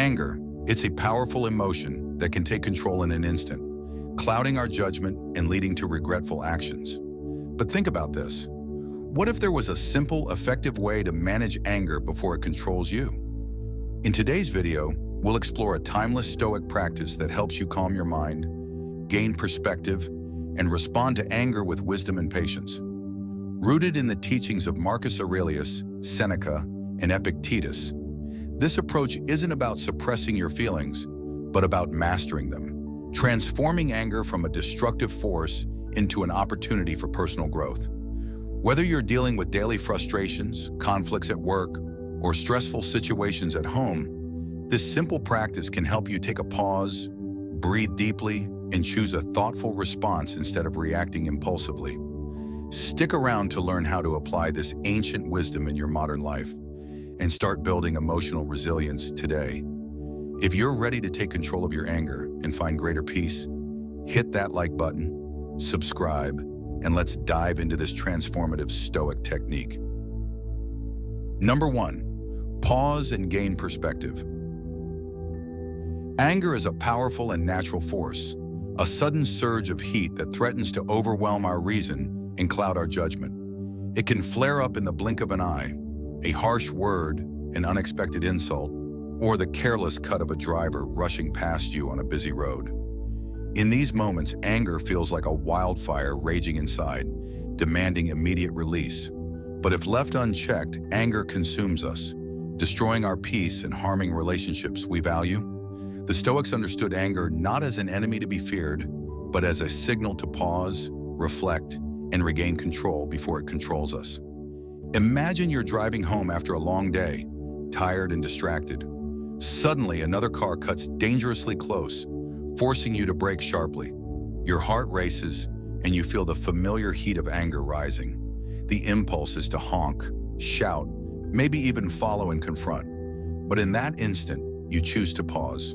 Anger, it's a powerful emotion that can take control in an instant, clouding our judgment and leading to regretful actions. But think about this. What if there was a simple, effective way to manage anger before it controls you? In today's video, we'll explore a timeless Stoic practice that helps you calm your mind, gain perspective, and respond to anger with wisdom and patience. Rooted in the teachings of Marcus Aurelius, Seneca, and Epictetus, this approach isn't about suppressing your feelings, but about mastering them, transforming anger from a destructive force into an opportunity for personal growth. Whether you're dealing with daily frustrations, conflicts at work, or stressful situations at home, this simple practice can help you take a pause, breathe deeply, and choose a thoughtful response instead of reacting impulsively. Stick around to learn how to apply this ancient wisdom in your modern life and start building emotional resilience today. If you're ready to take control of your anger and find greater peace, hit that like button, subscribe, and let's dive into this transformative Stoic technique. Number 1, pause and gain perspective. Anger is a powerful and natural force, a sudden surge of heat that threatens to overwhelm our reason and cloud our judgment. It can flare up in the blink of an eye, a harsh word, an unexpected insult, or the careless cut of a driver rushing past you on a busy road. In these moments, anger feels like a wildfire raging inside, demanding immediate release. But if left unchecked, anger consumes us, destroying our peace and harming relationships we value. The Stoics understood anger not as an enemy to be feared, but as a signal to pause, reflect, and regain control before it controls us. Imagine you're driving home after a long day, tired and distracted. Suddenly, another car cuts dangerously close, forcing you to brake sharply. Your heart races, and you feel the familiar heat of anger rising. The impulse is to honk, shout, maybe even follow and confront. But in that instant, you choose to pause.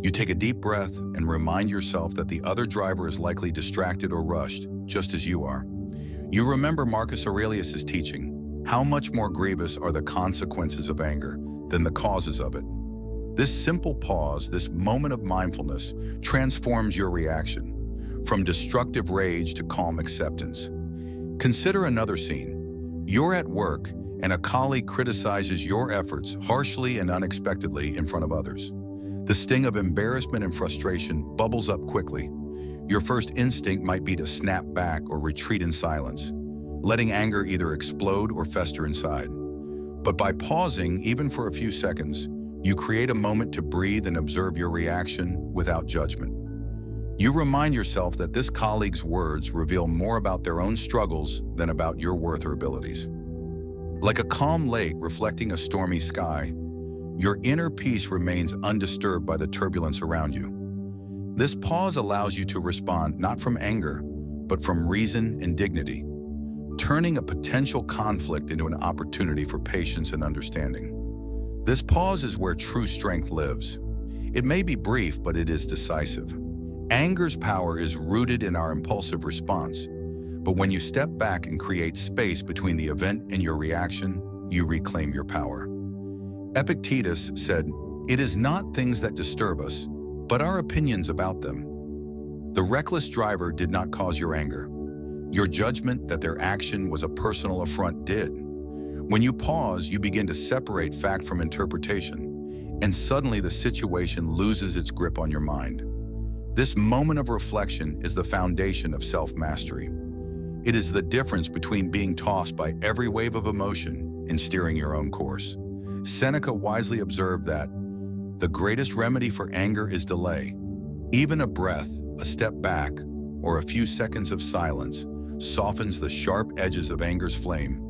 You take a deep breath and remind yourself that the other driver is likely distracted or rushed, just as you are. You remember Marcus Aurelius' teaching, how much more grievous are the consequences of anger than the causes of it. This simple pause, this moment of mindfulness, transforms your reaction, from destructive rage to calm acceptance. Consider another scene. You're at work, and a colleague criticizes your efforts harshly and unexpectedly in front of others. The sting of embarrassment and frustration bubbles up quickly. Your first instinct might be to snap back or retreat in silence, letting anger either explode or fester inside. But by pausing, even for a few seconds, you create a moment to breathe and observe your reaction without judgment. You remind yourself that this colleague's words reveal more about their own struggles than about your worth or abilities. Like a calm lake reflecting a stormy sky, your inner peace remains undisturbed by the turbulence around you. This pause allows you to respond not from anger, but from reason and dignity, turning a potential conflict into an opportunity for patience and understanding. This pause is where true strength lives. It may be brief, but it is decisive. Anger's power is rooted in our impulsive response, but when you step back and create space between the event and your reaction, you reclaim your power. Epictetus said, "It is not things that disturb us, but our opinions about them." The reckless driver did not cause your anger. Your judgment that their action was a personal affront did. When you pause, you begin to separate fact from interpretation, and suddenly the situation loses its grip on your mind. This moment of reflection is the foundation of self-mastery. It is the difference between being tossed by every wave of emotion and steering your own course. Seneca wisely observed that the greatest remedy for anger is delay. Even a breath, a step back, or a few seconds of silence softens the sharp edges of anger's flame,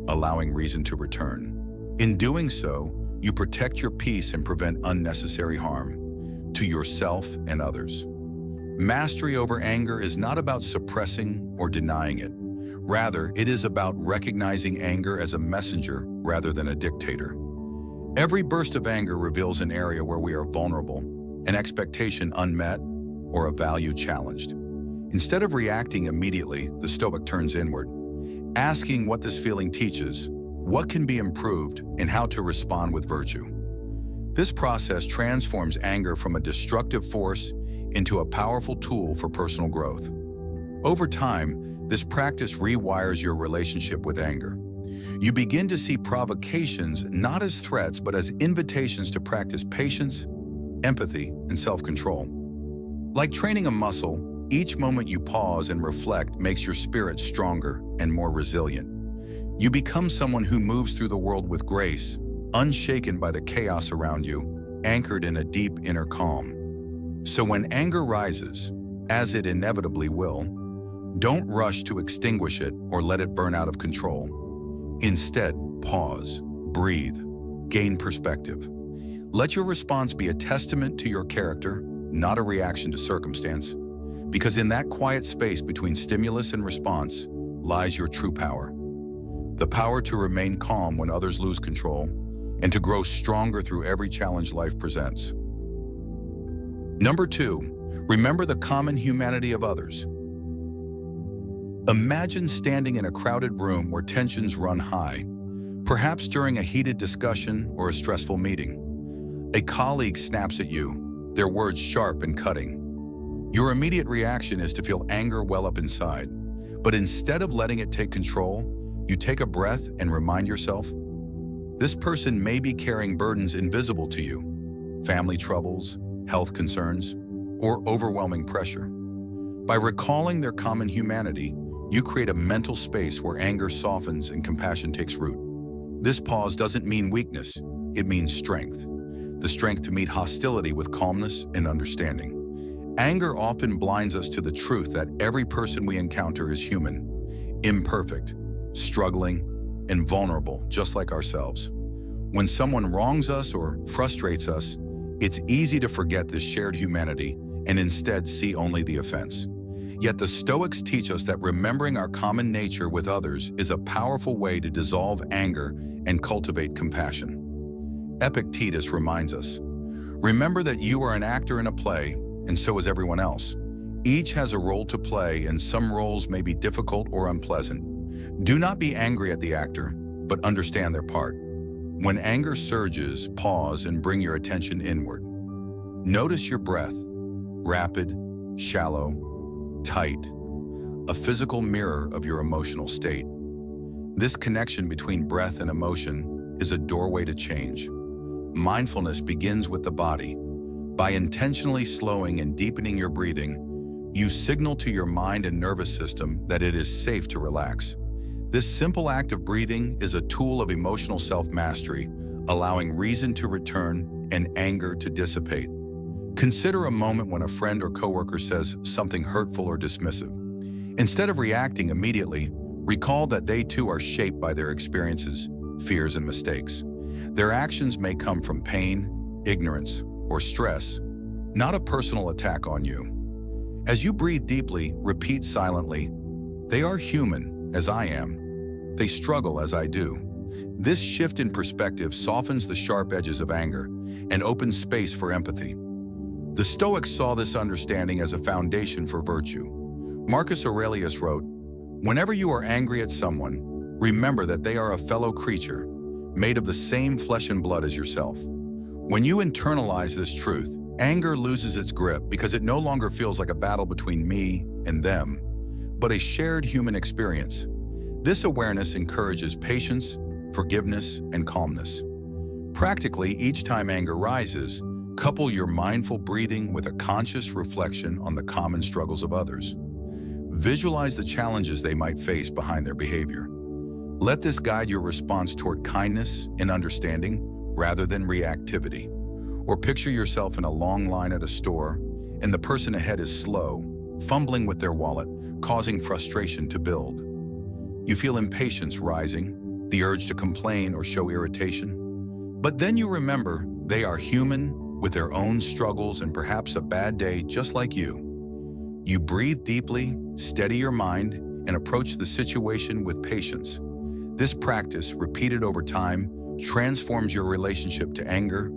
allowing reason to return. In doing so, you protect your peace and prevent unnecessary harm to yourself and others. Mastery over anger is not about suppressing or denying it. Rather, it is about recognizing anger as a messenger rather than a dictator. Every burst of anger reveals an area where we are vulnerable, an expectation unmet, or a value challenged. Instead of reacting immediately, the Stoic turns inward, asking what this feeling teaches, what can be improved, and how to respond with virtue. This process transforms anger from a destructive force into a powerful tool for personal growth. Over time, this practice rewires your relationship with anger. You begin to see provocations not as threats, but as invitations to practice patience, empathy, and self-control. Like training a muscle, each moment you pause and reflect makes your spirit stronger and more resilient. You become someone who moves through the world with grace, unshaken by the chaos around you, anchored in a deep inner calm. So when anger rises, as it inevitably will, don't rush to extinguish it or let it burn out of control. Instead, pause, breathe, gain perspective. Let your response be a testament to your character, not a reaction to circumstance, because in that quiet space between stimulus and response lies your true power. The power to remain calm when others lose control and to grow stronger through every challenge life presents. Number 2, remember the common humanity of others. Imagine standing in a crowded room where tensions run high, perhaps during a heated discussion or a stressful meeting. A colleague snaps at you, their words sharp and cutting. Your immediate reaction is to feel anger well up inside, but instead of letting it take control, you take a breath and remind yourself, this person may be carrying burdens invisible to you, family troubles, health concerns, or overwhelming pressure. By recalling their common humanity, you create a mental space where anger softens and compassion takes root. This pause doesn't mean weakness, it means strength. The strength to meet hostility with calmness and understanding. Anger often blinds us to the truth that every person we encounter is human, imperfect, struggling, and vulnerable, just like ourselves. When someone wrongs us or frustrates us, it's easy to forget this shared humanity and instead see only the offense. Yet the Stoics teach us that remembering our common nature with others is a powerful way to dissolve anger and cultivate compassion. Epictetus reminds us, remember that you are an actor in a play, and so is everyone else. Each has a role to play, and some roles may be difficult or unpleasant. Do not be angry at the actor, but understand their part. When anger surges, pause and bring your attention inward. Notice your breath, rapid, shallow, tight, a physical mirror of your emotional state. This connection between breath and emotion is a doorway to change. Mindfulness begins with the body. By intentionally slowing and deepening your breathing, you signal to your mind and nervous system that it is safe to relax. This simple act of breathing is a tool of emotional self-mastery, allowing reason to return and anger to dissipate. Consider a moment when a friend or coworker says something hurtful or dismissive. Instead of reacting immediately, recall that they too are shaped by their experiences, fears, and mistakes. Their actions may come from pain, ignorance, or stress, not a personal attack on you. As you breathe deeply, repeat silently, they are human, as I am. They struggle as I do. This shift in perspective softens the sharp edges of anger and opens space for empathy. The Stoics saw this understanding as a foundation for virtue. Marcus Aurelius wrote, "Whenever you are angry at someone, remember that they are a fellow creature, made of the same flesh and blood as yourself." When you internalize this truth, anger loses its grip because it no longer feels like a battle between me and them, but a shared human experience. This awareness encourages patience, forgiveness, and calmness. Practically, each time anger rises, couple your mindful breathing with a conscious reflection on the common struggles of others. Visualize the challenges they might face behind their behavior. Let this guide your response toward kindness and understanding rather than reactivity. Or picture yourself in a long line at a store, and the person ahead is slow, fumbling with their wallet, causing frustration to build. You feel impatience rising, the urge to complain or show irritation. But then you remember they are human with their own struggles and perhaps a bad day just like you. You breathe deeply, steady your mind, and approach the situation with patience. This practice, repeated over time, transforms your relationship to anger.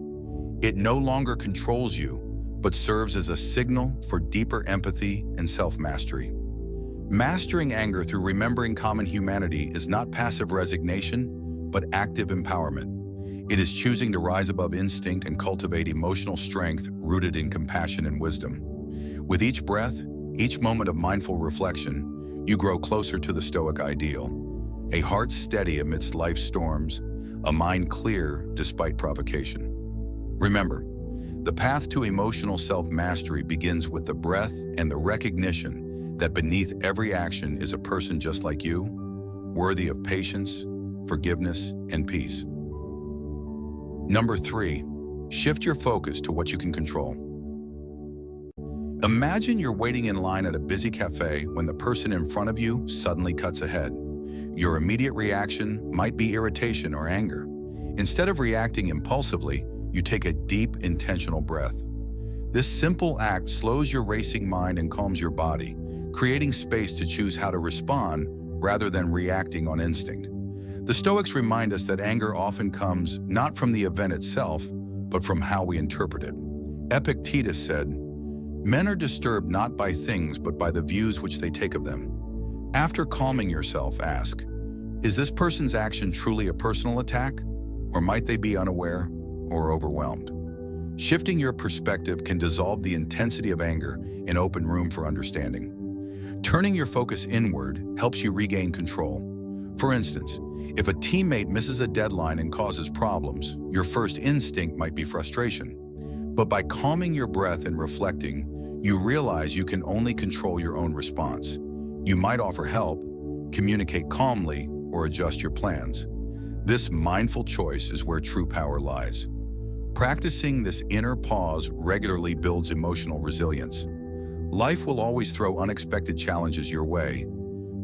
It no longer controls you, but serves as a signal for deeper empathy and self-mastery. Mastering anger through remembering common humanity is not passive resignation, but active empowerment. It is choosing to rise above instinct and cultivate emotional strength rooted in compassion and wisdom. With each breath, each moment of mindful reflection, you grow closer to the Stoic ideal. A heart steady amidst life's storms, a mind clear despite provocation. Remember, the path to emotional self-mastery begins with the breath and the recognition that beneath every action is a person just like you, worthy of patience, forgiveness, and peace. Number 3, shift your focus to what you can control. Imagine you're waiting in line at a busy cafe when the person in front of you suddenly cuts ahead. Your immediate reaction might be irritation or anger. Instead of reacting impulsively, you take a deep, intentional breath. This simple act slows your racing mind and calms your body, creating space to choose how to respond rather than reacting on instinct. The Stoics remind us that anger often comes not from the event itself, but from how we interpret it. Epictetus said, "Men are disturbed not by things, but by the views which they take of them." After calming yourself, ask, is this person's action truly a personal attack, or might they be unaware or overwhelmed? Shifting your perspective can dissolve the intensity of anger and open room for understanding. Turning your focus inward helps you regain control. For instance, if a teammate misses a deadline and causes problems, your first instinct might be frustration. But by calming your breath and reflecting, you realize you can only control your own response. You might offer help, communicate calmly, or adjust your plans. This mindful choice is where true power lies. Practicing this inner pause regularly builds emotional resilience. Life will always throw unexpected challenges your way.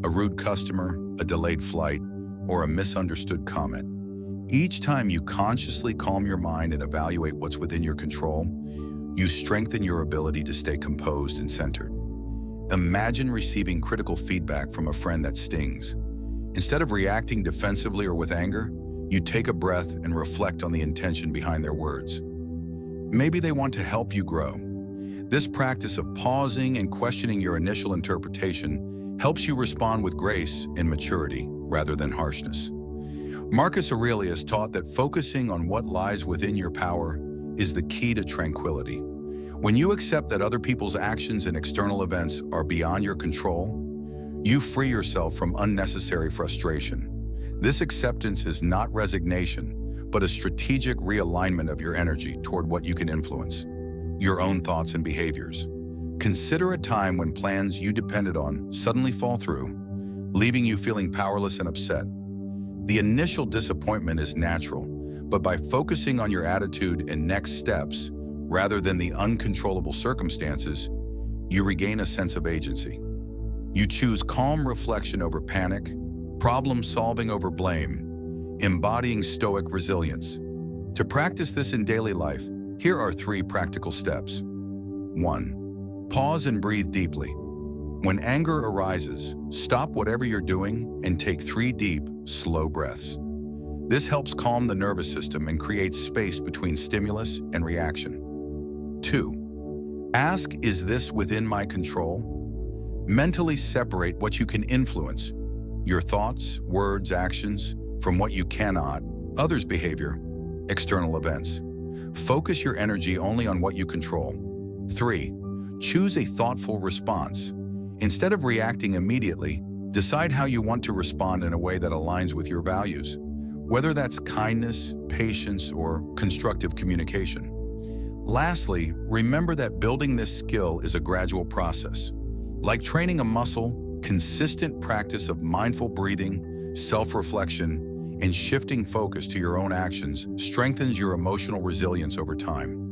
A rude customer, a delayed flight, or a misunderstood comment. Each time you consciously calm your mind and evaluate what's within your control, you strengthen your ability to stay composed and centered. Imagine receiving critical feedback from a friend that stings. Instead of reacting defensively or with anger, you take a breath and reflect on the intention behind their words. Maybe they want to help you grow. This practice of pausing and questioning your initial interpretation helps you respond with grace and maturity rather than harshness. Marcus Aurelius taught that focusing on what lies within your power is the key to tranquility. When you accept that other people's actions and external events are beyond your control, you free yourself from unnecessary frustration. This acceptance is not resignation, but a strategic realignment of your energy toward what you can influence, your own thoughts and behaviors. Consider a time when plans you depended on suddenly fall through, leaving you feeling powerless and upset. The initial disappointment is natural, but by focusing on your attitude and next steps, rather than the uncontrollable circumstances, you regain a sense of agency. You choose calm reflection over panic, problem solving over blame, embodying Stoic resilience. To practice this in daily life, here are 3 practical steps. 1. Pause and breathe deeply. When anger arises, stop whatever you're doing and take 3 deep, slow breaths. This helps calm the nervous system and creates space between stimulus and reaction. 2. Ask, is this within my control? Mentally separate what you can influence, your thoughts, words, actions, from what you cannot, others' behavior, external events. Focus your energy only on what you control. 3. Choose a thoughtful response. Instead of reacting immediately, decide how you want to respond in a way that aligns with your values, whether that's kindness, patience, or constructive communication. Lastly, remember that building this skill is a gradual process. Like training a muscle, consistent practice of mindful breathing, self-reflection, and shifting focus to your own actions strengthens your emotional resilience over time.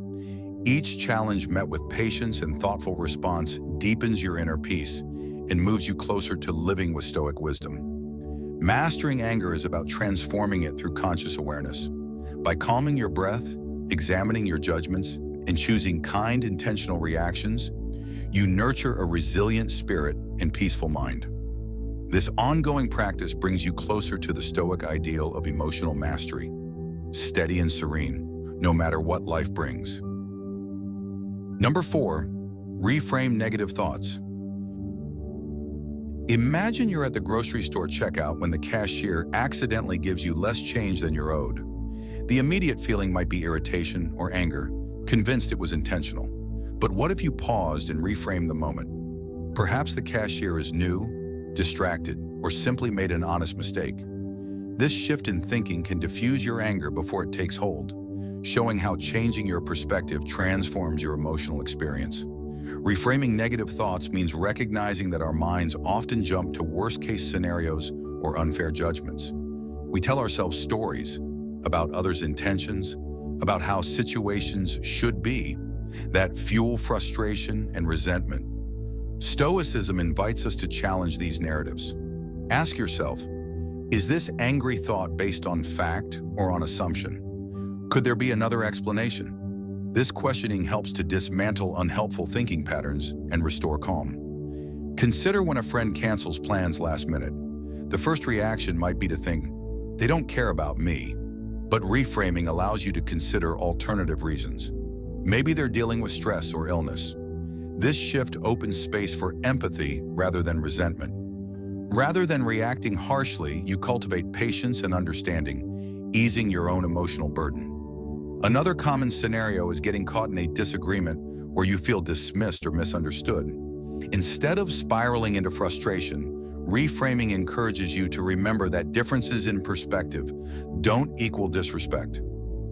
Each challenge met with patience and thoughtful response deepens your inner peace and moves you closer to living with Stoic wisdom. Mastering anger is about transforming it through conscious awareness. By calming your breath, examining your judgments, and choosing kind, intentional reactions, you nurture a resilient spirit and peaceful mind. This ongoing practice brings you closer to the Stoic ideal of emotional mastery, steady and serene, no matter what life brings. Number 4, reframe negative thoughts. Imagine you're at the grocery store checkout when the cashier accidentally gives you less change than you're owed. The immediate feeling might be irritation or anger, convinced it was intentional. But what if you paused and reframed the moment? Perhaps the cashier is new, distracted, or simply made an honest mistake. This shift in thinking can diffuse your anger before it takes hold, showing how changing your perspective transforms your emotional experience. Reframing negative thoughts means recognizing that our minds often jump to worst-case scenarios or unfair judgments. We tell ourselves stories about others' intentions, about how situations should be, that fuel frustration and resentment. Stoicism invites us to challenge these narratives. Ask yourself, is this angry thought based on fact or on assumption? Could there be another explanation? This questioning helps to dismantle unhelpful thinking patterns and restore calm. Consider when a friend cancels plans last minute. The first reaction might be to think, they don't care about me. But reframing allows you to consider alternative reasons. Maybe they're dealing with stress or illness. This shift opens space for empathy rather than resentment. Rather than reacting harshly, you cultivate patience and understanding, easing your own emotional burden. Another common scenario is getting caught in a disagreement where you feel dismissed or misunderstood. Instead of spiraling into frustration, reframing encourages you to remember that differences in perspective don't equal disrespect.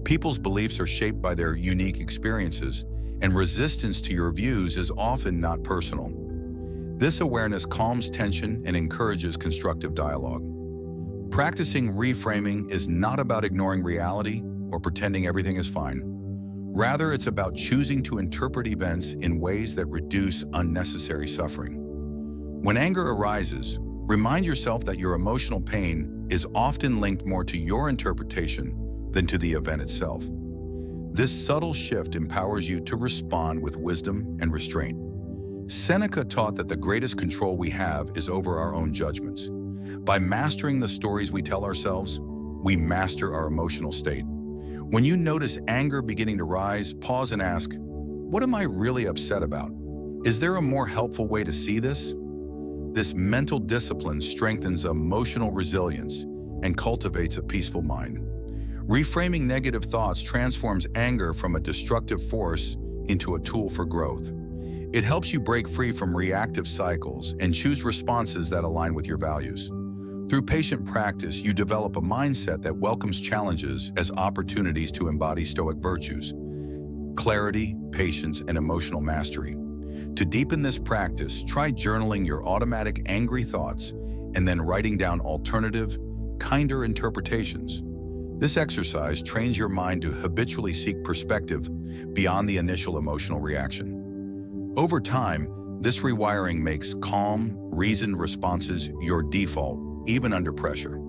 People's beliefs are shaped by their unique experiences, and resistance to your views is often not personal. This awareness calms tension and encourages constructive dialogue. Practicing reframing is not about ignoring reality or pretending everything is fine. Rather, it's about choosing to interpret events in ways that reduce unnecessary suffering. When anger arises, remind yourself that your emotional pain is often linked more to your interpretation than to the event itself. This subtle shift empowers you to respond with wisdom and restraint. Seneca taught that the greatest control we have is over our own judgments. By mastering the stories we tell ourselves, we master our emotional state. When you notice anger beginning to rise, pause and ask, what am I really upset about? Is there a more helpful way to see this? This mental discipline strengthens emotional resilience and cultivates a peaceful mind. Reframing negative thoughts transforms anger from a destructive force into a tool for growth. It helps you break free from reactive cycles and choose responses that align with your values. Through patient practice, you develop a mindset that welcomes challenges as opportunities to embody Stoic virtues: clarity, patience, and emotional mastery. To deepen this practice, try journaling your automatic angry thoughts and then writing down alternative, kinder interpretations. This exercise trains your mind to habitually seek perspective beyond the initial emotional reaction. Over time, this rewiring makes calm, reasoned responses your default, even under pressure.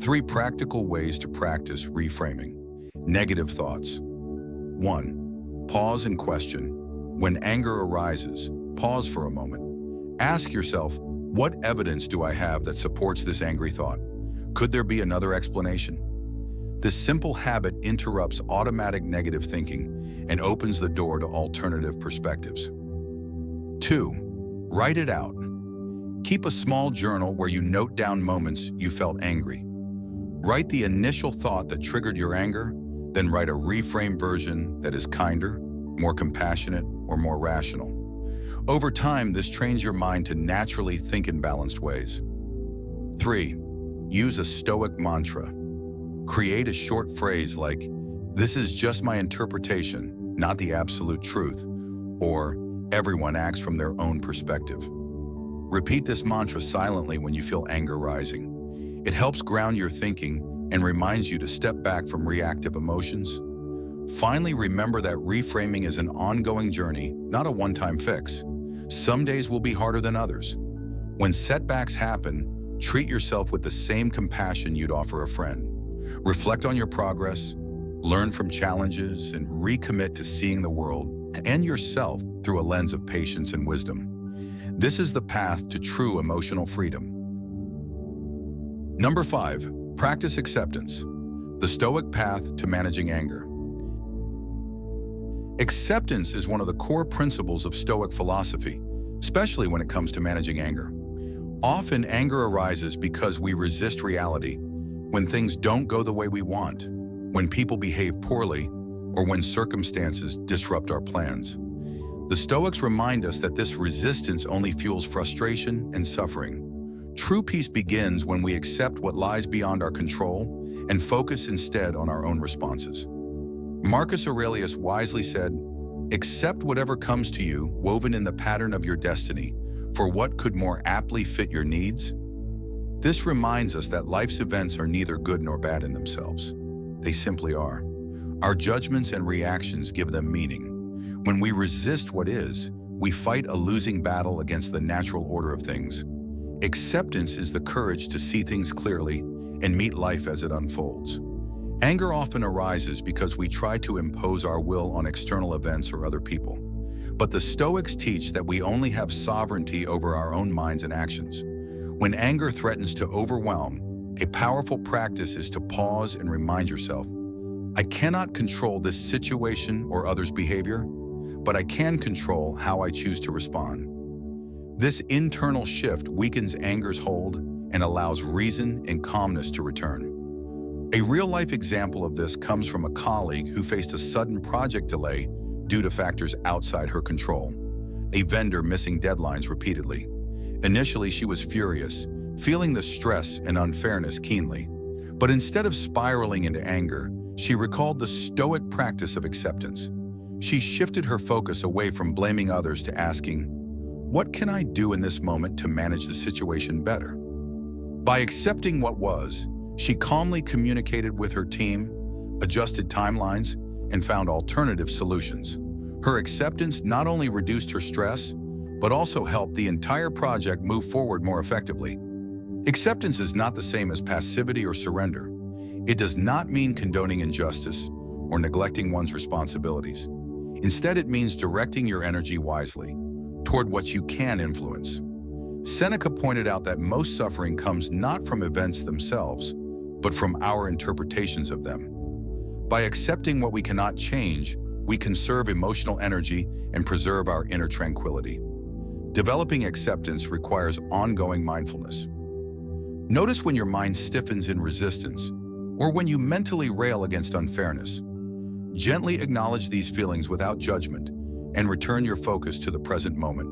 3 practical ways to practice reframing. Negative thoughts. 1. Pause and question. When anger arises, pause for a moment. Ask yourself, what evidence do I have that supports this angry thought? Could there be another explanation? This simple habit interrupts automatic negative thinking and opens the door to alternative perspectives. 2. Write it out. Keep a small journal where you note down moments you felt angry. Write the initial thought that triggered your anger, then write a reframed version that is kinder, more compassionate, or more rational. Over time, this trains your mind to naturally think in balanced ways. 3. Use a Stoic mantra. Create a short phrase like, "This is just my interpretation, not the absolute truth," or "Everyone acts from their own perspective." Repeat this mantra silently when you feel anger rising. It helps ground your thinking and reminds you to step back from reactive emotions. Finally, remember that reframing is an ongoing journey, not a one-time fix. Some days will be harder than others. When setbacks happen, treat yourself with the same compassion you'd offer a friend. Reflect on your progress, learn from challenges, and recommit to seeing the world and yourself through a lens of patience and wisdom. This is the path to true emotional freedom. Number 5, practice acceptance. The Stoic path to managing anger. Acceptance is one of the core principles of Stoic philosophy, especially when it comes to managing anger. Often, anger arises because we resist reality when things don't go the way we want. when people behave poorly, or when circumstances disrupt our plans. The Stoics remind us that this resistance only fuels frustration and suffering. True peace begins when we accept what lies beyond our control and focus instead on our own responses. Marcus Aurelius wisely said, "Accept whatever comes to you, woven in the pattern of your destiny, for what could more aptly fit your needs?" This reminds us that life's events are neither good nor bad in themselves. They simply are. Our judgments and reactions give them meaning. When we resist what is, we fight a losing battle against the natural order of things. Acceptance is the courage to see things clearly and meet life as it unfolds. Anger often arises because we try to impose our will on external events or other people. But the Stoics teach that we only have sovereignty over our own minds and actions. When anger threatens to overwhelm, a powerful practice is to pause and remind yourself, I cannot control this situation or others' behavior, but I can control how I choose to respond. This internal shift weakens anger's hold and allows reason and calmness to return. A real-life example of this comes from a colleague who faced a sudden project delay due to factors outside her control, a vendor missing deadlines repeatedly. Initially, she was furious, feeling the stress and unfairness keenly. But instead of spiraling into anger, she recalled the Stoic practice of acceptance. She shifted her focus away from blaming others to asking, what can I do in this moment to manage the situation better? By accepting what was, she calmly communicated with her team, adjusted timelines, and found alternative solutions. Her acceptance not only reduced her stress, but also helped the entire project move forward more effectively. Acceptance is not the same as passivity or surrender. It does not mean condoning injustice or neglecting one's responsibilities. Instead, it means directing your energy wisely toward what you can influence. Seneca pointed out that most suffering comes not from events themselves, but from our interpretations of them. By accepting what we cannot change, we conserve emotional energy and preserve our inner tranquility. Developing acceptance requires ongoing mindfulness. Notice when your mind stiffens in resistance, or when you mentally rail against unfairness. Gently acknowledge these feelings without judgment and return your focus to the present moment.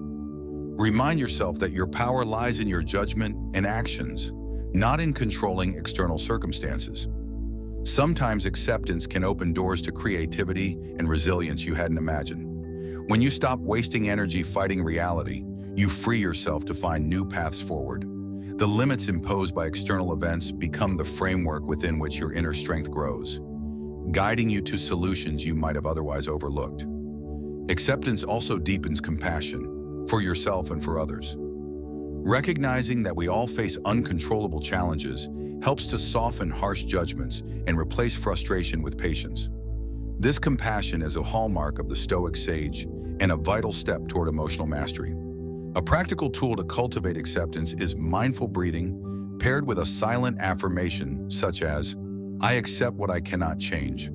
Remind yourself that your power lies in your judgment and actions, not in controlling external circumstances. Sometimes acceptance can open doors to creativity and resilience you hadn't imagined. When you stop wasting energy fighting reality, you free yourself to find new paths forward. The limits imposed by external events become the framework within which your inner strength grows, guiding you to solutions you might have otherwise overlooked. Acceptance also deepens compassion for yourself and for others. Recognizing that we all face uncontrollable challenges helps to soften harsh judgments and replace frustration with patience. This compassion is a hallmark of the Stoic sage and a vital step toward emotional mastery. A practical tool to cultivate acceptance is mindful breathing, paired with a silent affirmation such as, I accept what I cannot change.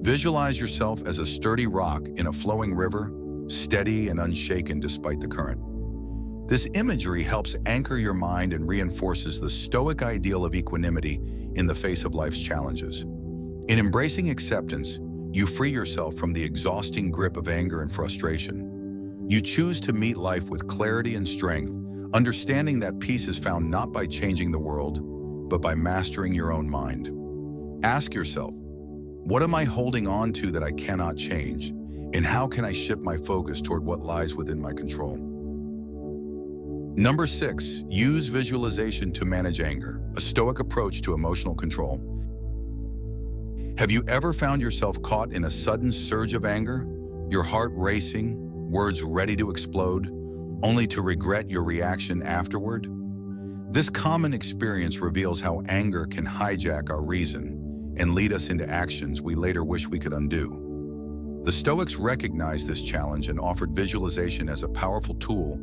Visualize yourself as a sturdy rock in a flowing river, steady and unshaken despite the current. This imagery helps anchor your mind and reinforces the Stoic ideal of equanimity in the face of life's challenges. In embracing acceptance, you free yourself from the exhausting grip of anger and frustration. You choose to meet life with clarity and strength, understanding that peace is found not by changing the world, but by mastering your own mind. Ask yourself, what am I holding on to that I cannot change? And how can I shift my focus toward what lies within my control? Number 6, use visualization to manage anger, a Stoic approach to emotional control. Have you ever found yourself caught in a sudden surge of anger, your heart racing, words ready to explode, only to regret your reaction afterward? This common experience reveals how anger can hijack our reason and lead us into actions we later wish we could undo. The Stoics recognized this challenge and offered visualization as a powerful tool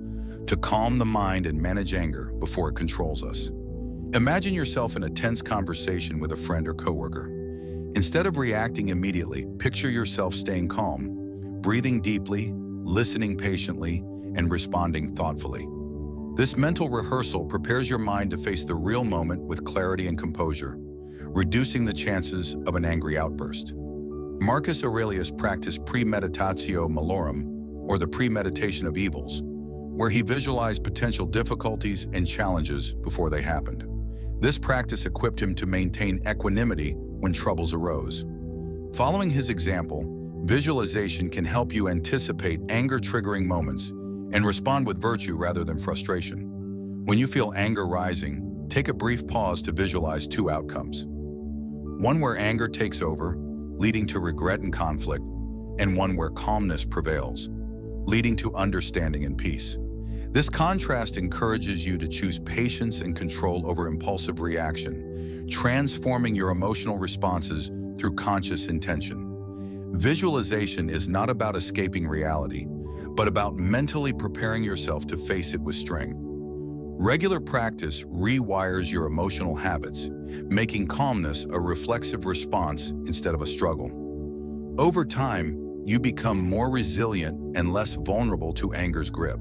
to calm the mind and manage anger before it controls us. Imagine yourself in a tense conversation with a friend or coworker. Instead of reacting immediately, picture yourself staying calm, breathing deeply, listening patiently, and responding thoughtfully. This mental rehearsal prepares your mind to face the real moment with clarity and composure. reducing the chances of an angry outburst. Marcus Aurelius practiced premeditatio malorum, or the premeditation of evils, where he visualized potential difficulties and challenges before they happened. This practice equipped him to maintain equanimity when troubles arose. Following his example, visualization can help you anticipate anger-triggering moments and respond with virtue rather than frustration. When you feel anger rising, take a brief pause to visualize two outcomes. One where anger takes over, leading to regret and conflict, and one where calmness prevails, leading to understanding and peace. This contrast encourages you to choose patience and control over impulsive reaction, transforming your emotional responses through conscious intention. Visualization is not about escaping reality, but about mentally preparing yourself to face it with strength. Regular practice rewires your emotional habits, making calmness a reflexive response instead of a struggle. Over time, you become more resilient and less vulnerable to anger's grip.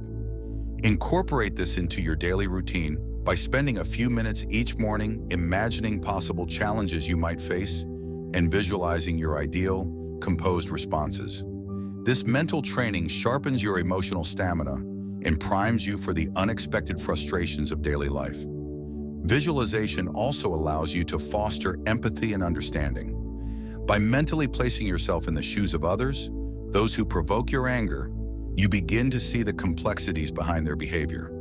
Incorporate this into your daily routine by spending a few minutes each morning imagining possible challenges you might face and visualizing your ideal, composed responses. This mental training sharpens your emotional stamina and primes you for the unexpected frustrations of daily life. Visualization also allows you to foster empathy and understanding. By mentally placing yourself in the shoes of others, those who provoke your anger, you begin to see the complexities behind their behavior.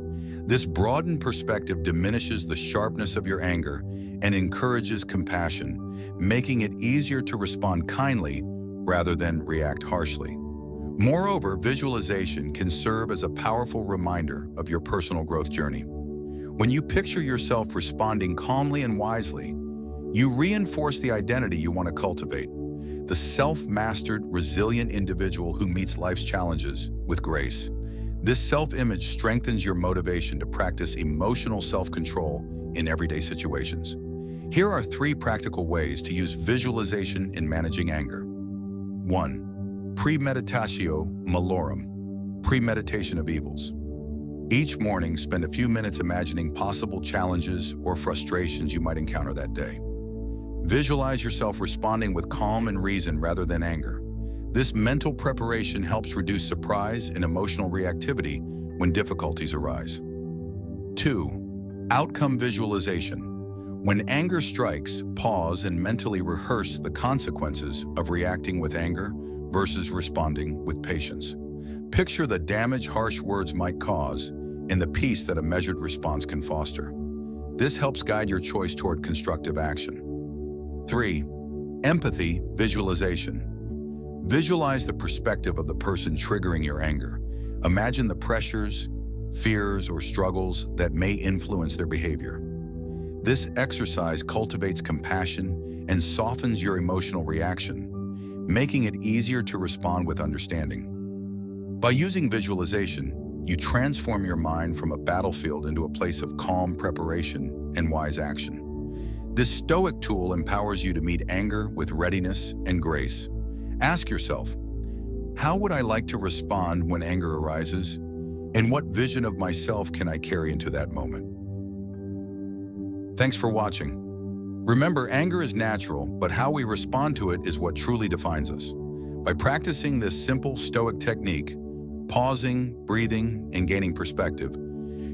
This broadened perspective diminishes the sharpness of your anger and encourages compassion, making it easier to respond kindly rather than react harshly. Moreover, visualization can serve as a powerful reminder of your personal growth journey. When you picture yourself responding calmly and wisely, you reinforce the identity you want to cultivate, the self-mastered, resilient individual who meets life's challenges with grace. This self-image strengthens your motivation to practice emotional self-control in everyday situations. Here are 3 practical ways to use visualization in managing anger. 1. Premeditatio malorum, premeditation of evils. Each morning, spend a few minutes imagining possible challenges or frustrations you might encounter that day. Visualize yourself responding with calm and reason rather than anger. This mental preparation helps reduce surprise and emotional reactivity when difficulties arise. 2. Outcome visualization. When anger strikes, pause and mentally rehearse the consequences of reacting with anger versus responding with patience. Picture the damage harsh words might cause and the peace that a measured response can foster. This helps guide your choice toward constructive action. 3. Empathy visualization. Visualize the perspective of the person triggering your anger. Imagine the pressures, fears, or struggles that may influence their behavior. This exercise cultivates compassion and softens your emotional reaction, making it easier to respond with understanding. By using visualization, you transform your mind from a battlefield into a place of calm preparation and wise action. This Stoic tool empowers you to meet anger with readiness and grace. Ask yourself, how would I like to respond when anger arises? And what vision of myself can I carry into that moment? Thanks for watching. Remember, anger is natural, but how we respond to it is what truly defines us. By practicing this simple Stoic technique, pausing, breathing, and gaining perspective,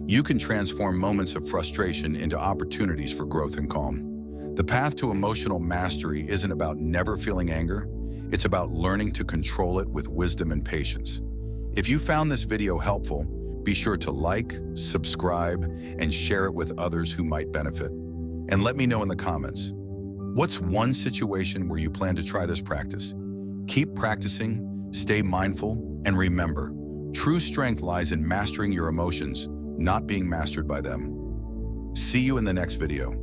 you can transform moments of frustration into opportunities for growth and calm. The path to emotional mastery isn't about never feeling anger. It's about learning to control it with wisdom and patience. If you found this video helpful, be sure to like, subscribe, and share it with others who might benefit. And let me know in the comments, what's one situation where you plan to try this practice? Keep practicing, stay mindful, and remember, true strength lies in mastering your emotions, not being mastered by them. See you in the next video.